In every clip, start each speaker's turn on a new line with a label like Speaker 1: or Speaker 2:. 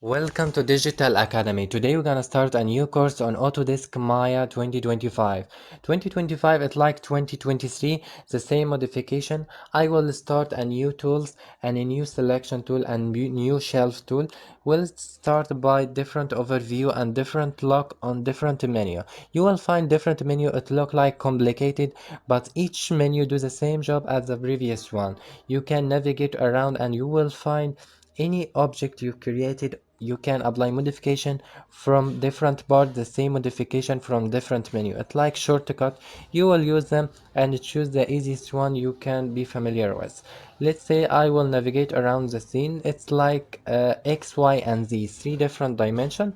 Speaker 1: Welcome to Digital Academy. Today we're gonna start a new course on Autodesk Maya 2025. 2025 is like 2023, the same modification. I will start a new tools and a new selection tool and new shelf tool. We'll start by different overview and different look on different menu. You will find different menu, it look like complicated, but each menu do the same job as the previous one. You can navigate around and you will find any object you created. You can apply modification from different part, the same modification from different menu. It's like shortcut. You will use them and choose the easiest one you can be familiar with. Let's say I will navigate around the scene. It's like X, Y, and Z, three different dimension.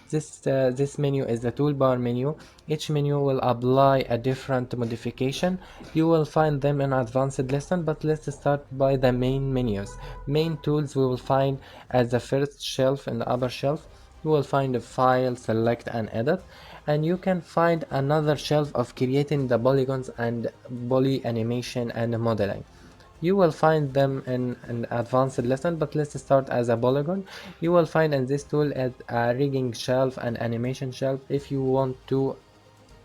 Speaker 1: This menu is the toolbar menu. Each menu will apply a different modification. You will find them in advanced lesson, but let's start by the main menus. Main tools we will find as the first shelf in the upper shelf. You will find a file, select and edit, and you can find another shelf of creating the polygons and poly animation and modeling. You will find them in an advanced lesson, but let's start as a polygon. You will find in this tool as a rigging shelf and animation shelf if you want to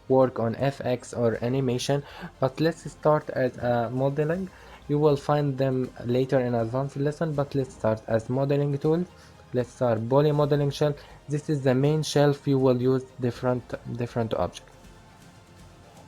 Speaker 1: work on FX or animation, but let's start as a modeling. You will find them later in advanced lesson, but let's start as modeling tool. Let's start poly modeling shelf. This is the main shelf. You will use different objects.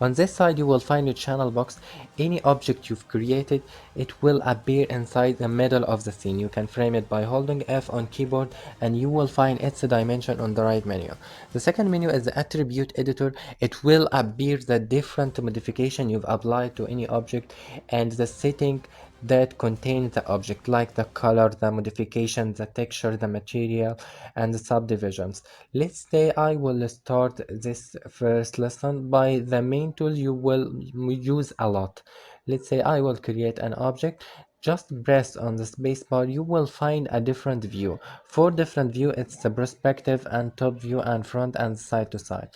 Speaker 1: On this side you will find a channel box. Any object you've created, it will appear inside the middle of the scene. You can frame it by holding F on keyboard and you will find its dimension on the right menu. The second menu is the attribute editor. It will appear the different modification you've applied to any object and the setting that contains the object, like the color, the modification, the texture, the material, and the subdivisions. Let's say I will start this first lesson by the main tool you will use a lot. Let's say I will create an object. Just press on the spacebar, you will find a different view. For different view, it's the perspective and top view and front and side to side.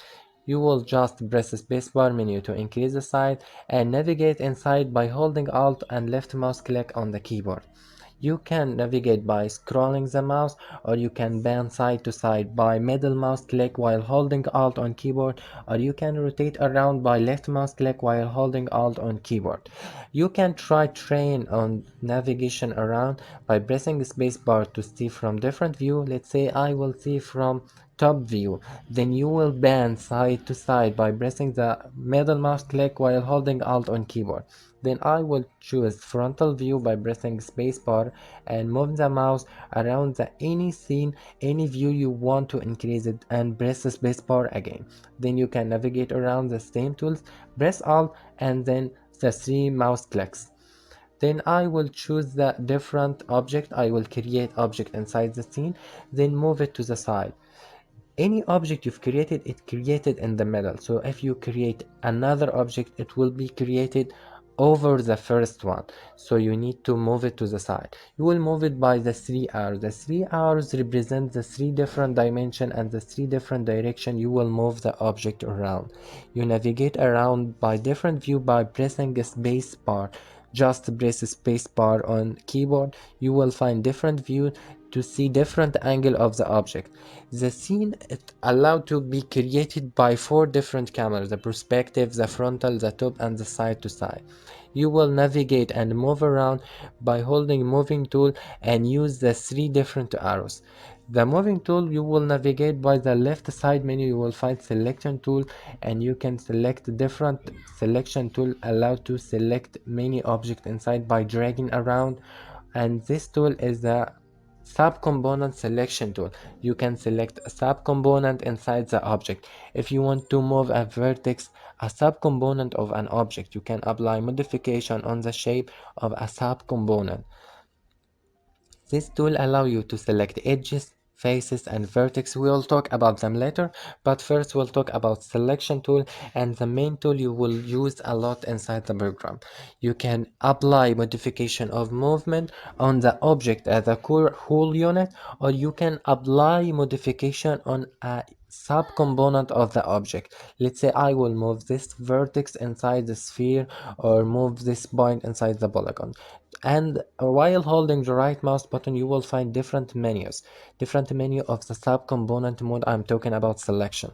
Speaker 1: You will just press the spacebar menu to increase the size and navigate inside by holding Alt and left mouse click on the keyboard. You can navigate by scrolling the mouse, or you can bend side to side by middle mouse click while holding Alt on keyboard, or you can rotate around by left mouse click while holding Alt on keyboard. You can try train on navigation around by pressing spacebar to see from different view. Let's say I will see from top view. Then you will bend side to side by pressing the middle mouse click while holding Alt on keyboard. Then I will choose frontal view by pressing spacebar and move the mouse around any scene, any view you want to increase it, and press the spacebar again. Then you can navigate around the same tools, press Alt and then the three mouse clicks. Then I will choose the different object. I will create object inside the scene, then move it to the side. Any object you've created, it created in the middle. So if you create another object, it will be created over the first one. So you need to move it to the side. You will move it by the three arrows. The three arrows represent the three different dimension and the three different direction you will move the object around. You navigate around by different view by pressing a space bar. Just press space bar on keyboard. You will find different view to see different angle of the object. The scene is allowed to be created by four different cameras: the perspective, the frontal, the top, and the side to side. You will navigate and move around by holding moving tool and use the three different arrows. The moving tool, you will navigate by the left side menu. You will find selection tool and you can select different selection tool allowed to select many objects inside by dragging around. And this tool is the subcomponent selection tool. You can select a subcomponent inside the object. If you want to move a vertex, a subcomponent of an object, you can apply modification on the shape of a subcomponent. This tool allows you to select edges, faces, and vertex. We will talk about them later, but first we'll talk about selection tool, and the main tool you will use a lot inside the program. You can apply modification of movement on the object as a whole unit, or you can apply modification on a subcomponent of the object. Let's say I will move this vertex inside the sphere or move this point inside the polygon. And while holding the right mouse button, you will find different menus. Different menu of the subcomponent mode. I'm talking about selection.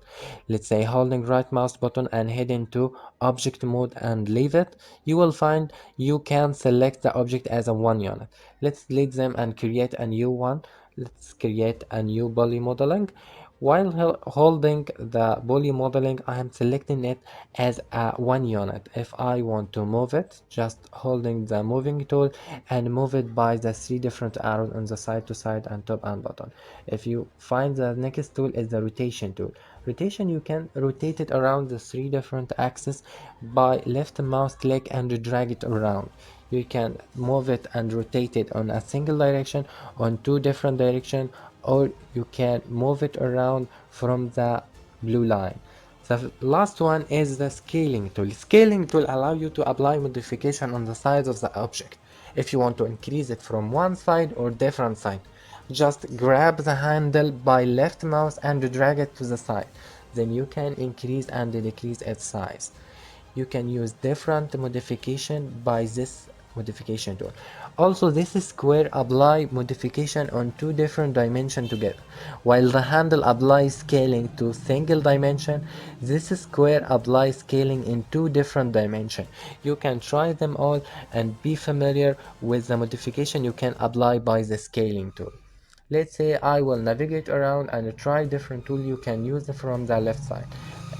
Speaker 1: Let's say holding right mouse button and head into object mode and leave it. You will find you can select the object as a one unit. Let's delete them and create a new one. Let's create a new poly modeling. While holding the poly modeling, I am selecting it as a one unit. If I want to move it, just holding the moving tool and move it by the three different arrows on the side to side and top and bottom. If you find the next tool is the rotation tool. Rotation, you can rotate it around the three different axes by left mouse click and drag it around. You can move it and rotate it on a single direction, on two different directions, or you can move it around from the blue line. The last one is the scaling tool. Scaling tool allow you to apply modification on the size of the object. If you want to increase it from one side or different side, just grab the handle by left mouse and drag it to the side. Then you can increase and decrease its size. You can use different modification by this modification tool. Also, this square apply modification on two different dimensions together. While the handle applies scaling to single dimension, this square applies scaling in two different dimensions. You can try them all and be familiar with the modification you can apply by the scaling tool. Let's say I will navigate around and try different tool you can use from the left side.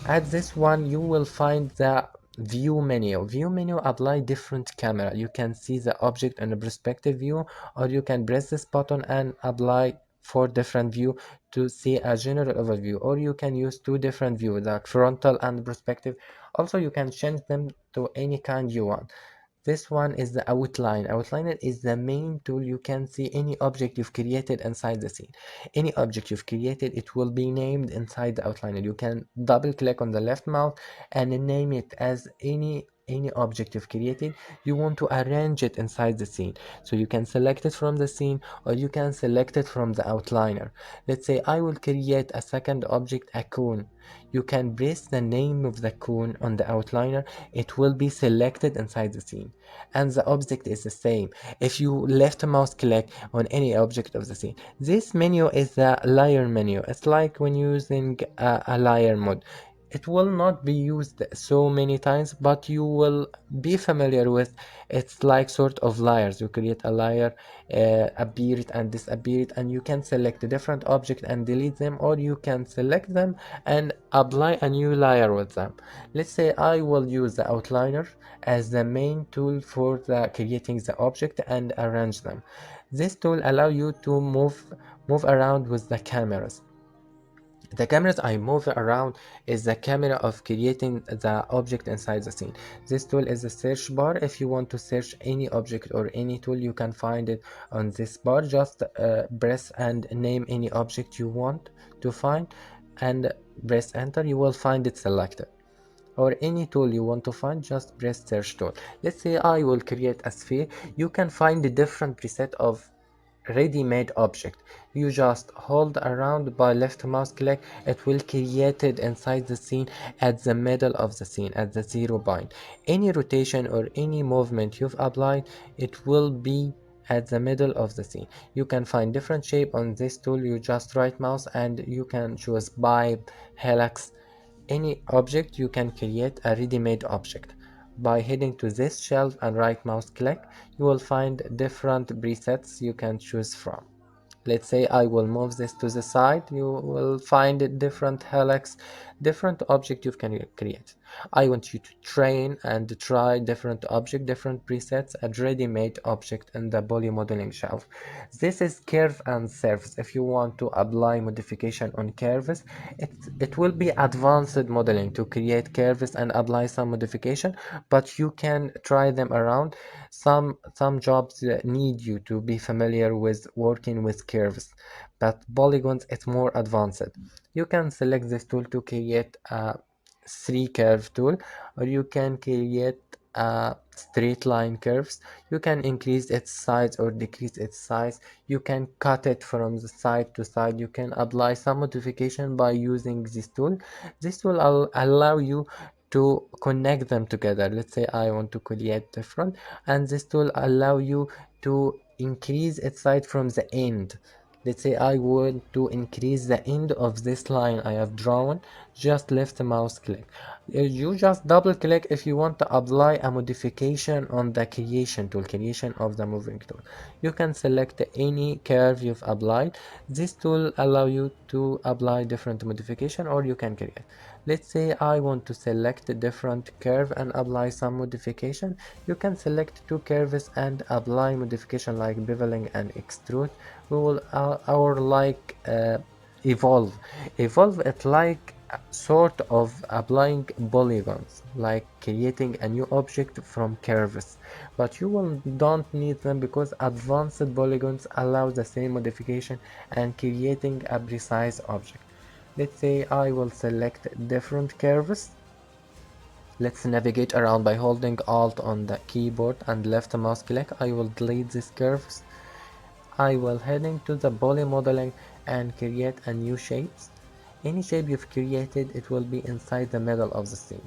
Speaker 1: At this one you will find the view menu. View menu apply different camera. You can see the object in a perspective view, or you can press this button and apply four different view to see a general overview, or you can use two different views like frontal and perspective. Also you can change them to any kind you want. This one is the outline. Outliner is the main tool. You can see any object you've created inside the scene. Any object you've created, it will be named inside the outliner. You can double click on the left mouse and name it as any object you've created. You want to arrange it inside the scene. So you can select it from the scene or you can select it from the outliner. Let's say I will create a second object, a cone. You can press the name of the cone on the outliner. It will be selected inside the scene. And the object is the same. If you left mouse click on any object of the scene, this menu is the layer menu. It's like when using a layer mode. It will not be used so many times, but you will be familiar with. It's like sort of layers. You create a layer, appear it and disappear it, and you can select a different object and delete them, or you can select them and apply a new layer with them. Let's say I will use the outliner as the main tool for creating the object and arrange them. This tool allow you to move around with the cameras. The cameras I move around is the camera of creating the object inside the scene. This tool is a search bar. If you want to search any object or any tool, you can find it on this bar. Just press and name any object you want to find and press enter. You will find it selected. Or any tool you want to find, just press search tool. Let's say I will create a sphere. You can find a different preset of ready-made object. You just hold around by left mouse click, it will create it inside the scene at the middle of the scene at the 0 point. Any rotation or any movement you've applied, it will be at the middle of the scene. You can find different shape on this tool. You just right mouse and you can choose pipe, helix, any object. You can create a ready-made object by heading to this shelf and right mouse click. You will find different presets you can choose from. Let's say I will move this to the side. You will find a different helix, different object you can create. I want you to train and try different object, different presets, a ready-made object in the poly modeling shelf. This is curve and surface. If you want to apply modification on curves, it will be advanced modeling to create curves and apply some modification, but you can try them around. Some jobs need you to be familiar with working with curves, but polygons it's more advanced. You can select this tool to create a 3 curve tool, or you can create straight line curves. You can increase its size or decrease its size. You can cut it from the side to side. You can apply some modification by using this tool. This tool will allow you to connect them together. Let's say I want to create the front, and this tool allow you to increase its size from the end. Let's say I want to increase the end of this line I have drawn. Just left mouse click. You just double click if you want to apply a modification on the creation tool, creation of the moving tool. You can select any curve you've applied. This tool allow you to apply different modification, or you can create. Let's say I want to select a different curve and apply some modification. You can select two curves and apply modification like beveling and extrude. We will our like evolve. Evolve it like sort of applying polygons, like creating a new object from curves, but you will don't need them because advanced polygons allow the same modification and creating a precise object. Let's say I will select different curves. Let's navigate around by holding Alt on the keyboard and left mouse click. I will delete these curves. I will heading to the poly modeling and create a new shapes. Any shape you've created, it will be inside the middle of the scene.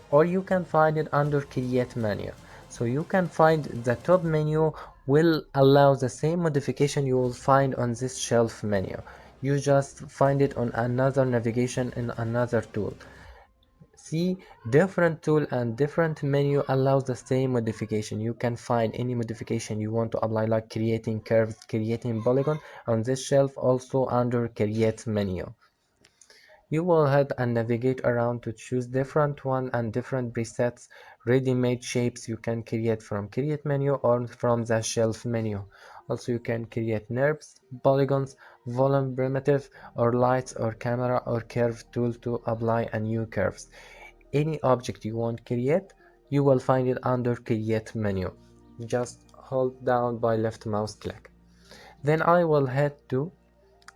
Speaker 1: Or you can find it under create menu. So you can find the top menu will allow the same modification you will find on this shelf menu. You just find it on another navigation in another tool. See, different tool and different menu allows the same modification. You can find any modification you want to apply, like creating curves, creating polygon on this shelf, also under create menu. You will head and navigate around to choose different one and different presets, ready-made shapes you can create from create menu or from the shelf menu. Also you can create NURBS, polygons, volume primitive, or lights or camera or curve tool to apply a new curves. Any object you want to create, you will find it under create menu. Just hold down by left mouse click. Then I will head to,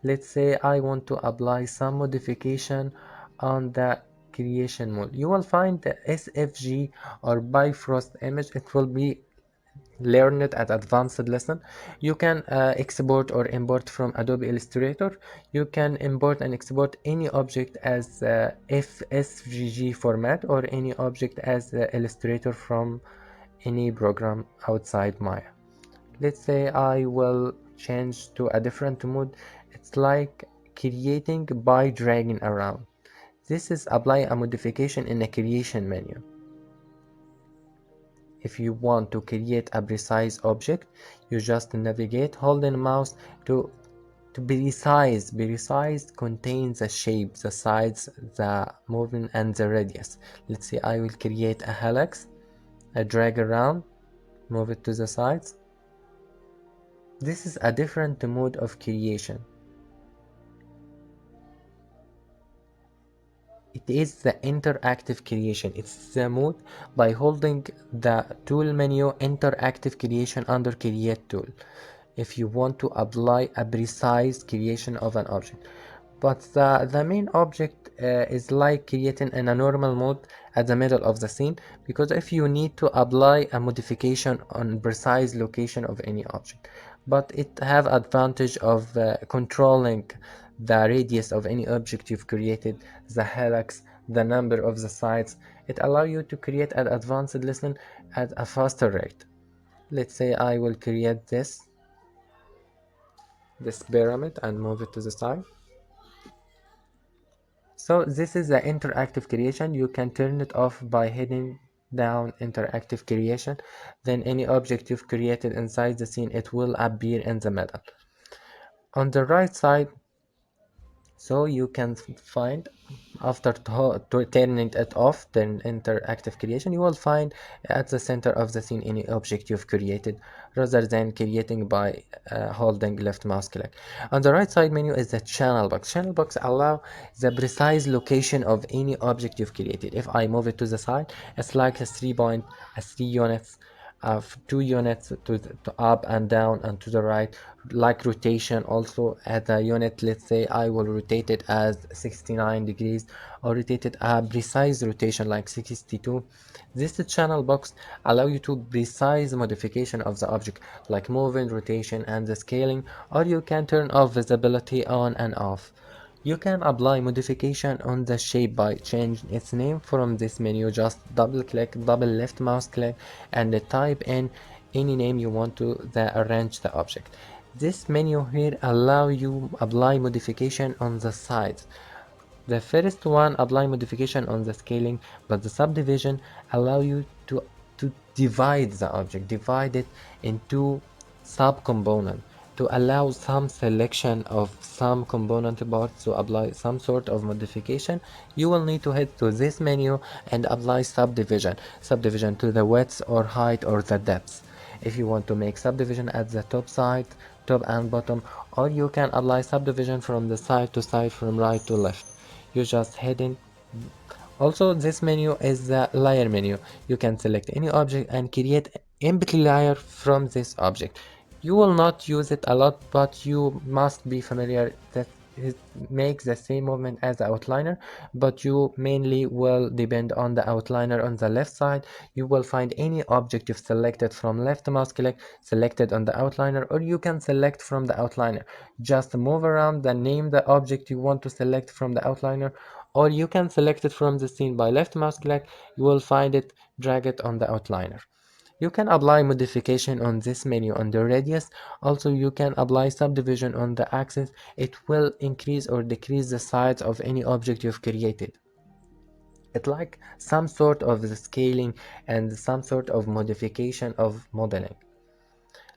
Speaker 1: let's say I want to apply some modification on the creation mode. You will find the SFG or Bifrost image. It will be learned at advanced lesson. You can export or import from Adobe Illustrator. You can import and export any object as SVG format or any object as Illustrator from any program outside Maya. Let's say I will change to a different mode. It's like creating by dragging around. This is apply a modification in the creation menu. If you want to create a precise object, you just navigate holding mouse to precise. Precise contains the shape, the sides, the movement and the radius. Let's say I will create a helix. I drag around, move it to the sides. This is a different mode of creation. It is the interactive creation. It's the mode by holding the tool menu interactive creation under create tool. If you want to apply a precise creation of an object. But the main object is like creating in a normal mode at the middle of the scene, because if you need to apply a modification on precise location of any object, but it have advantage of controlling the radius of any object you've created, the helix, the number of the sides. It allow you to create an advanced lesson at a faster rate. Let's say I will create this pyramid and move it to the side. So this is the interactive creation. You can turn it off by hitting down interactive creation. Then any object you've created inside the scene, it will appear in the middle. On the right side, so you can find after turning it off, then interactive creation, you will find at the center of the scene any object you've created, rather than creating by holding left mouse click. On the right side menu is the channel box. Channel box allow the precise location of any object you've created. If I move it to the side, it's like a 3 point, a 3 units. of 2 units to up and down and to the right, like rotation also at the unit. Let's say I will rotate it as 69 degrees, or rotate it a precise rotation like 62. This channel box allow you to precise modification of the object, like moving, rotation, and the scaling, or you can turn off visibility on and off. You can apply modification on the shape by changing its name from this menu. Just double click, double left mouse click, and type in any name you want to arrange the object. This menu here allow you apply modification on the sides. The first one apply modification on the scaling, but the subdivision allow you to divide the object, divide it into subcomponent, to allow some selection of some component parts to apply some sort of modification. You will need to head to this menu and apply subdivision to the width or height or the depth. If you want to make subdivision at the top side, top and bottom, or you can apply subdivision from the side to side, from right to left. You just heading. Also, this menu is the layer menu. You can select any object and create empty layer from this object. You will not use it a lot, but you must be familiar that it makes the same movement as the outliner, but you mainly will depend on the outliner. On the left side, you will find any object you've selected from left mouse click, selected on the outliner, or you can select from the outliner. Just move around and name the object you want to select from the outliner, or you can select it from the scene by left mouse click. You will find it, drag it on the outliner. You can apply modification on this menu on the radius. Also, you can apply subdivision on the axis. It will increase or decrease the size of any object you've created. It's like some sort of the scaling and some sort of modification of modeling.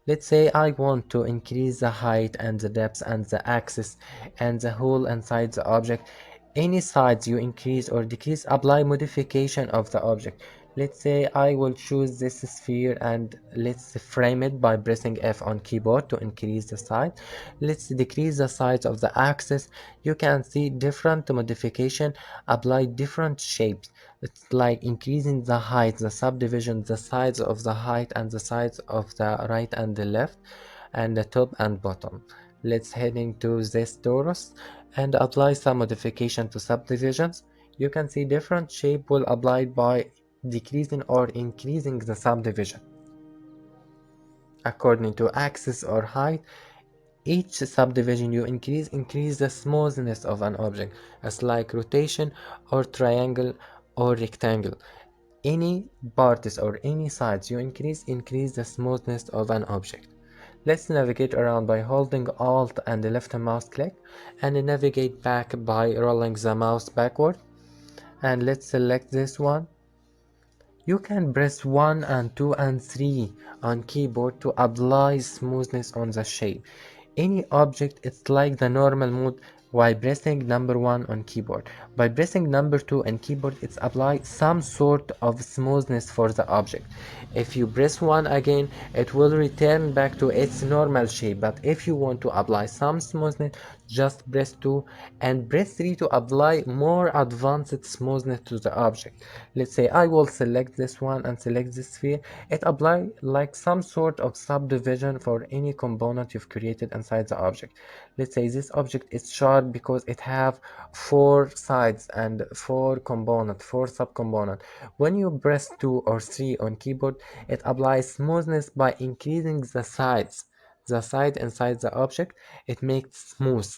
Speaker 1: Let's say I want to increase the height and the depth and the axis and the hole inside the object. Any size you increase or decrease, apply modification of the object. Let's say I will choose this sphere and let's frame it by pressing F on keyboard to increase the size. Let's decrease the size of the axis. You can see different modification, apply different shapes. It's like increasing the height, the subdivision, the size of the height and the size of the right and the left, and the top and bottom. Let's head into this torus and apply some modification to subdivisions. You can see different shape will apply by decreasing or increasing the subdivision according to axis or height. Each subdivision you increase the smoothness of an object, as like rotation or triangle or rectangle. Any parts or any sides you increase the smoothness of an object. Let's navigate around by holding Alt and the left mouse click, and navigate back by rolling the mouse backward. And let's select this one. You can press 1 and 2 and 3 on keyboard to apply smoothness on the shape. Any object, it's like the normal mode while pressing number 1 on keyboard. By pressing number 2 on keyboard, it's apply some sort of smoothness for the object. If you press 1 again, it will return back to its normal shape. But if you want to apply some smoothness, just press 2 and press 3 to apply more advanced smoothness to the object. Let's say I will select this one and select this sphere. It apply like some sort of subdivision for any component you've created inside the object. Let's say this object is sharp because it have 4 sides and 4 subcomponent. When you press 2 or 3 on keyboard, it applies smoothness by increasing the sides. The side inside the object, it makes smooth.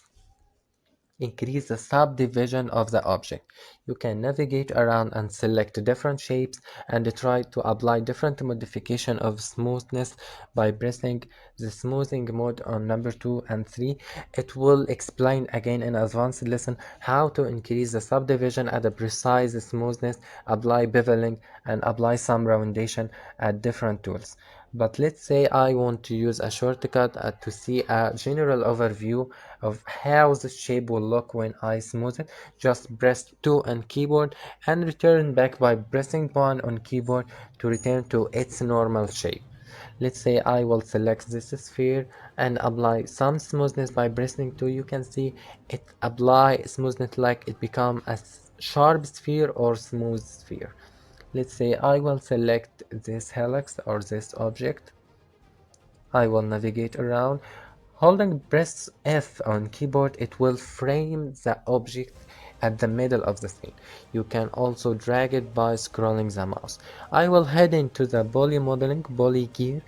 Speaker 1: Increase the subdivision of the object. You can navigate around and select different shapes and try to apply different modification of smoothness by pressing the smoothing mode on number 2 and 3. It will explain again in advanced lesson how to increase the subdivision at a precise smoothness, apply beveling, and apply some roundation at different tools. But let's say I want to use a shortcut to see a general overview of how the shape will look when I smooth it. Just press 2 on keyboard and return back by pressing 1 on keyboard to return to its normal shape. Let's say I will select this sphere and apply some smoothness by pressing 2. You can see it apply smoothness like it become a sharp sphere or smooth sphere. Let's say I will select this helix or this object. I will navigate around. Holding press F on keyboard, it will frame the object at the middle of the scene. You can also drag it by scrolling the mouse. I will head into the poly modeling, poly gear.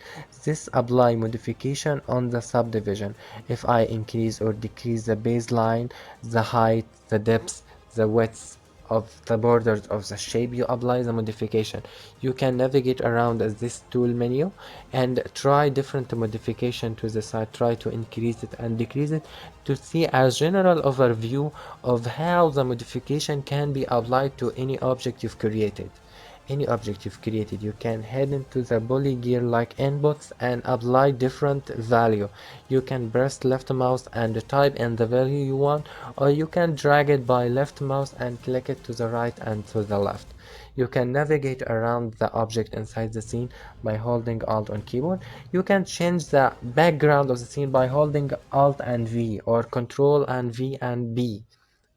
Speaker 1: This apply modification on the subdivision. If I increase or decrease the baseline, the height, the depth, the width of the borders of the shape, you apply the modification. You can navigate around this tool menu and try different modification to the side, try to increase it and decrease it to see a general overview of how the modification can be applied to any object you've created. Any object you've created, you can head into the poly gear like inputs and apply different value. You can press left mouse and type in the value you want, or you can drag it by left mouse and click it to the right and to the left. You can navigate around the object inside the scene by holding Alt on keyboard. You can change the background of the scene by holding Alt and V, or Control and V and B.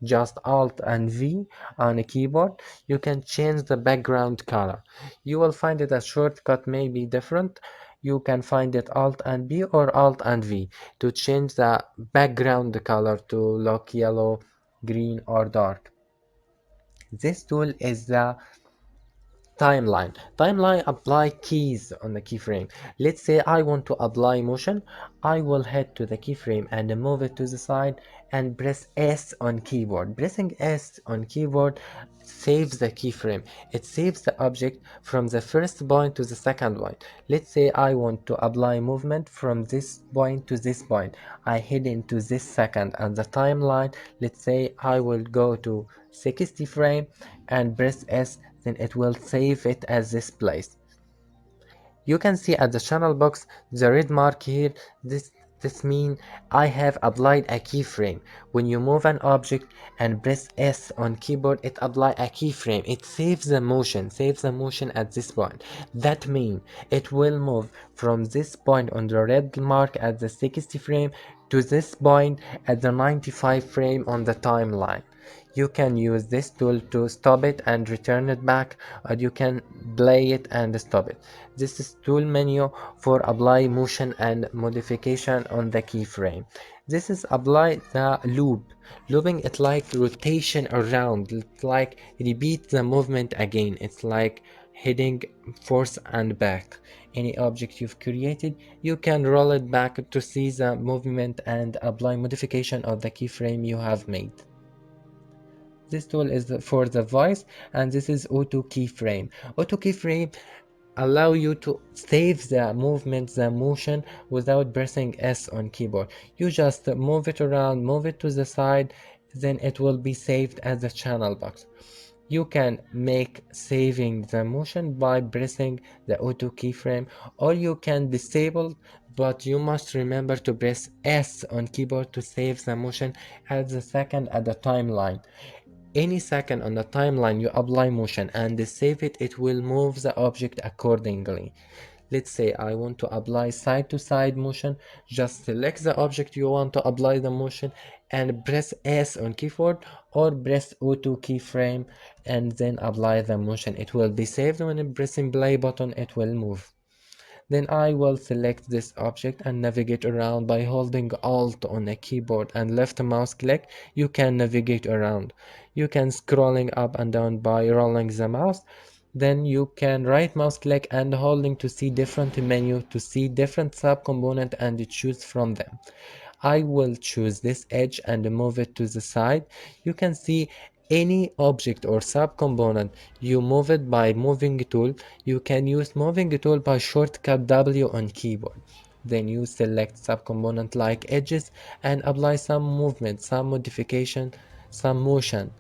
Speaker 1: Just Alt and V on a keyboard. You can change the background color. You will find it a shortcut may be different. You can find it Alt and B or Alt and V to change the background color to look yellow, green, or dark. This tool is the timeline. Timeline apply keys on the keyframe. Let's say I want to apply motion. I will head to the keyframe and move it to the side and press S on keyboard. Pressing S on keyboard saves the keyframe. It saves the object from the first point to the second point. Let's say I want to apply movement from this point to this point. I head into this second and the timeline. Let's say I will go to 60 frame and press S, then it will save it as this place. You can see at the channel box the red mark here. This means I have applied a keyframe. When you move an object and press S on keyboard, it apply a keyframe. It saves the motion at this point. That means it will move from this point on the red mark at the 60 frame to this point at the 95 frame on the timeline. You can use this tool to stop it and return it back, or you can play it and stop it. This is tool menu for apply motion and modification on the keyframe. This is apply the loop. Looping it like rotation around, it's like repeat the movement again. It's like heading forth and back. Any object you've created, you can roll it back to see the movement and apply modification of the keyframe you have made. This tool is for the voice, and this is auto keyframe. Auto keyframe allow you to save the movement, the motion, without pressing S on keyboard. You just move it around, move it to the side, then it will be saved as a channel box. You can make saving the motion by pressing the auto keyframe, or you can disable, but you must remember to press S on keyboard to save the motion at the second at the timeline. Any second on the timeline you apply motion and save it, it will move the object accordingly. Let's say I want to apply side to side motion. Just select the object you want to apply the motion and press S on keyboard, or press auto keyframe and then apply the motion. It will be saved. When pressing play button, it will move. Then I will select this object and navigate around by holding Alt on a keyboard and left mouse click. You can navigate around. You can scrolling up and down by rolling the mouse. Then you can right mouse click and holding to see different menu to see different subcomponent and choose from them. I will choose this edge and move it to the side. You can see any object or subcomponent, you move it by moving tool. You can use moving tool by shortcut W on keyboard. Then you select subcomponent like edges and apply some movement, some modification, some motion,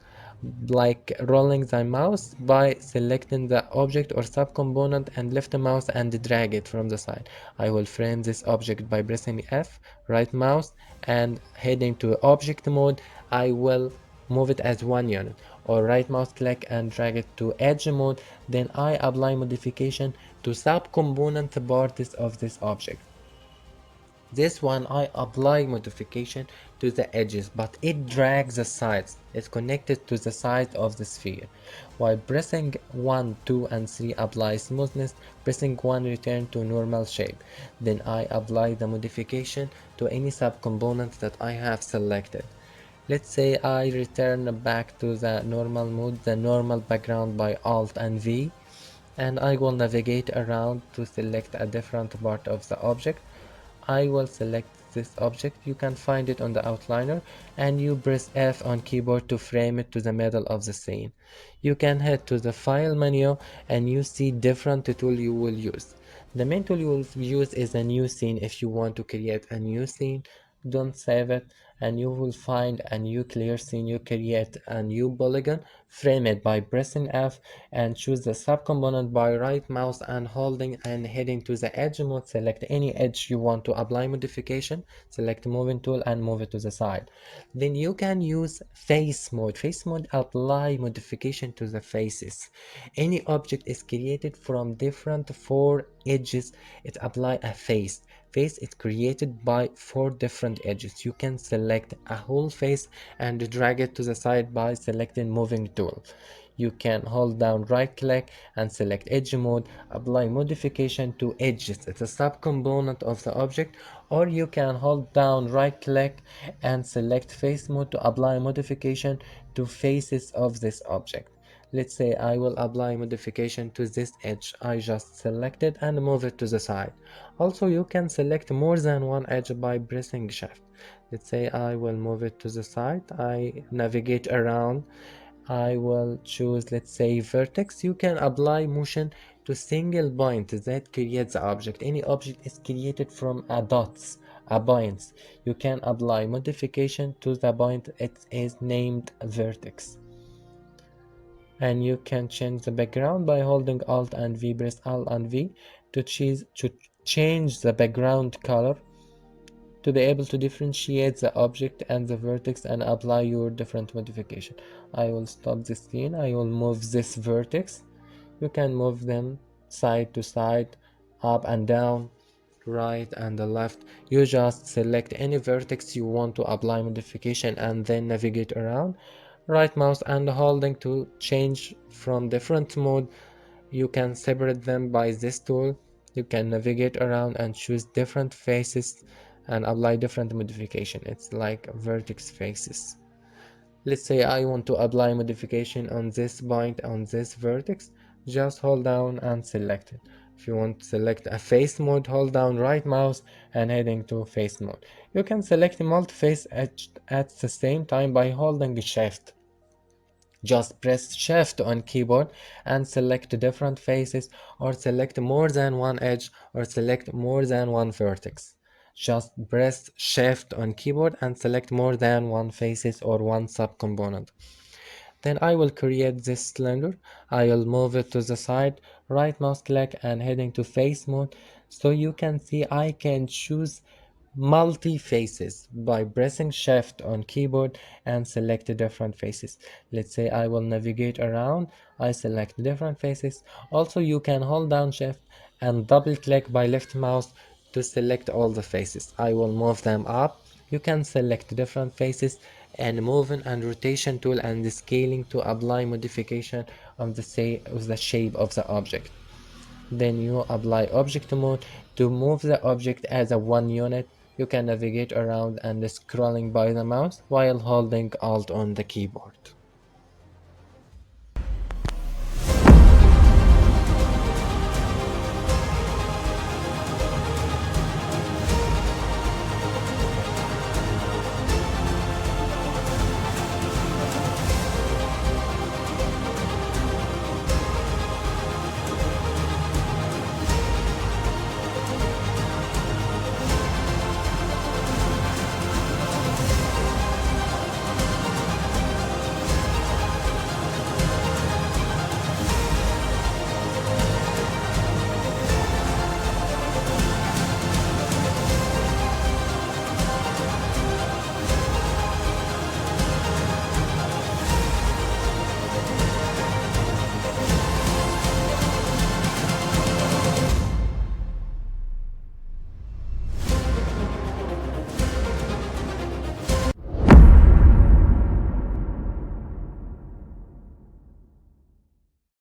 Speaker 1: like rolling the mouse by selecting the object or subcomponent and left mouse and drag it from the side. I will frame this object by pressing F, right mouse, and heading to object mode. I will move it as one unit, or right mouse click and drag it to edge mode. Then I apply modification to subcomponent parts of this object. This one I apply modification to the edges, but it drags the sides. It's connected to the side of the sphere. While pressing 1, 2 and 3 apply smoothness, pressing 1 return to normal shape. Then I apply the modification to any subcomponent that I have selected. Let's say I return back to the normal mode, the normal background by Alt and V, and I will navigate around to select a different part of the object. I will select this object. You can find it on the outliner, and you press F on keyboard to frame it to the middle of the scene. You can head to the file menu and you see different tool you will use. The main tool you will use is a new scene. If you want to create a new scene, don't save it, and you will find a new clear scene. You create a new polygon, frame it by pressing F, and choose the subcomponent by right mouse and holding and heading to the edge mode. Select any edge you want to apply modification, select moving tool and move it to the side. Then you can use face mode. Face mode apply modification to the faces. Any object is created from different four edges, it apply a face. Face is created by 4 different edges. You can select a whole face and drag it to the side by selecting moving tool. You can hold down right click and select edge mode, apply modification to edges. It's a subcomponent of the object. Or you can hold down right click and select face mode to apply modification to faces of this object. Let's say I will apply modification to this edge. I just select it and move it to the side. Also, you can select more than one edge by pressing shift. Let's say I will move it to the side. I navigate around. I will choose, let's say, vertex. You can apply motion to single point that creates the object. Any object is created from a dots, a points. You can apply modification to the point it is named vertex. And you can change the background by holding Alt and V. Press Alt and V to change the background color to be able to differentiate the object and the vertex and apply your different modification. I will stop the scene. I will move this vertex. You can move them side to side, up and down, right and the left. You just select any vertex you want to apply modification and then navigate around. Right mouse and holding to change from different mode. You can separate them by this tool. You can navigate around and choose different faces and apply different modification. It's like vertex faces. Let's say I want to apply modification on this point on this vertex. Just hold down and select it. If you want to select a face mode, hold down right mouse and heading to face mode. You can select multi-face at the same time by holding shift. Just press shift on keyboard and select different faces, or select more than one edge, or select more than one vertex. Just press shift on keyboard and select more than one faces or one subcomponent. Then I will create this cylinder. I will move it to the side, right mouse click and heading to face mode. So you can see I can choose multi faces by pressing shift on keyboard and select the different faces. Let's say I will navigate around. I select different faces. Also, you can hold down shift and double click by left mouse to select all the faces. I will move them up. You can select different faces and moving and rotation tool and the scaling to apply modification of the shape of the object. Then you apply object mode to move the object as a one unit. You can navigate around and scrolling by the mouse while holding Alt on the keyboard.